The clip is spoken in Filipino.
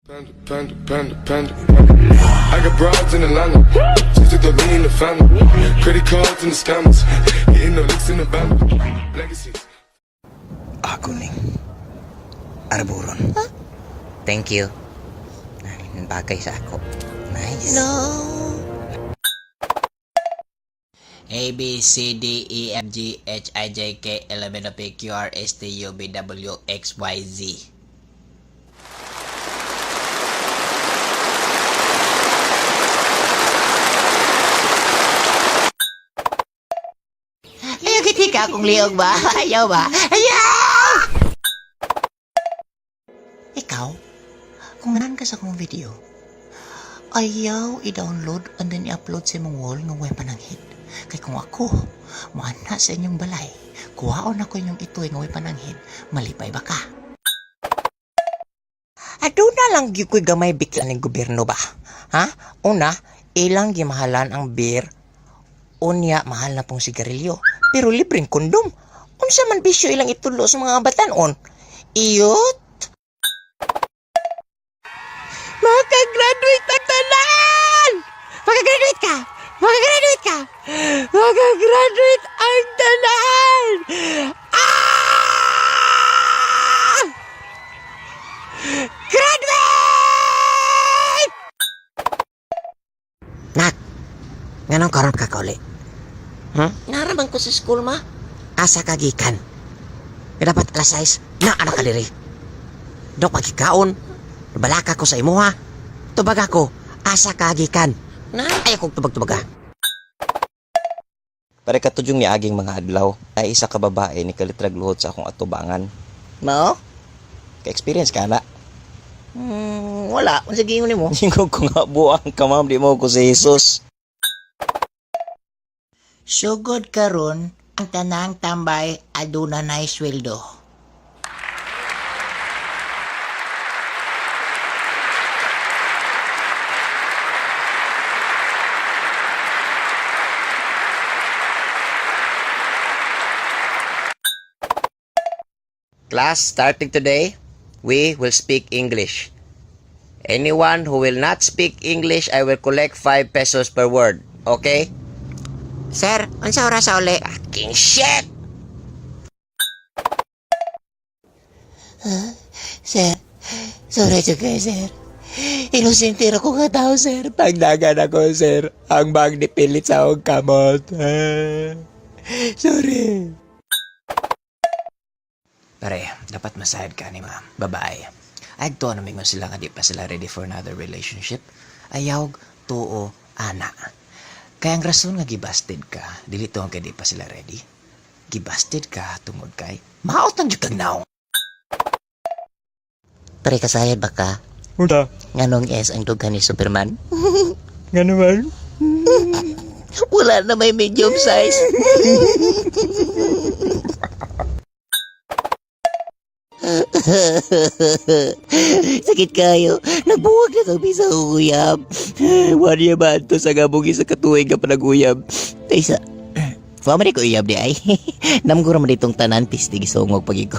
Panda. I got broads in Atlanta, just to me in the family. Credit cards and the scammers, getting no licks in the band. Legacies. Ako ning arburon. Huh? Thank you. Bagay sa ako. Nice. No. A, B, C, D, E, F, G, H, I, J, K, L, M, N, O, P, Q, R, S, T, U, V, W, X, Y, Z. Ayaw kiti ka kung liog ba? Ayaw ba? Ayaw! Ikaw, kung nanan ka sa kong video, ayaw i-download and then i-upload sa mong wall ng weapon ng hit. Kaya kung ako, maana sa inyong balay, kuhaon ako inyong ito'y ng weapon ng hit, malipay ba ka? Ado na lang gyud ko'y gamay bikla ng gobyerno ba? Ha? Una, ilang gimahalan ang beer, unya mahal na pong sigarilyo, pero libreng kondom. Unsa man bisyo ilang itulo sa mga batanon? Iyot! Makagraduate ang tanan! Makagraduate ka! Makagraduate ka! Makagraduate ang tanan! Ah! Graduate! Nak, nganong karon ka kauli? Naramang ko sa school, ma. Asa kagikan. Dapat alas 6 na anak ka diri. Dok magikaon. Balaka ko sa imuha. Tubag ako. Asa kagikan. Na ayaw kong tubag-tubaga. Pare katudyong ni aging mga adlaw ay isa ka babae ni kalitrag luhod sa akong atubangan. Mo? Ka-experience ka na. Wala. Unsa giingon nimo? Ingog ko nga buang ka ma'am, di mo ko si Jesus. Sugod karon ang tanang tambay aduna nay sweldo. Class, starting today, we will speak English. Anyone who will not speak English, I will collect 5 pesos per word. Okay? Sir, unsa oras sa uli? King shit! Sir, sorry to kayo, sir. Inosentiro ko nga tao, sir. Pagdagan ako, sir. Ang bag ni pilit sa akong kamot. Sorry. Pare, dapat masayad ka ni ma'am. Babae. Ay, to na mingon sila nga di pa sila ready for another relationship. Ayaw, tuo, ana. Kaya ang rason nga gibasted ka, dili to ang kaya di pa sila ready. Gibasted ka tungod kay maot ang jud kag naong. Pare, kasayad ba ka? Uda. Nganong S ang dughan ni Superman? Nga naman? Wala na may medium size. Sakit kayo. Nagbuwag na kami sa uyab. Wanya ba ito sa gabugi sa katuwing ka pa nag-uyab? Taysa, pamari ko uyab di ay. Namgura man itong tanan, pistig isongog pag-iko.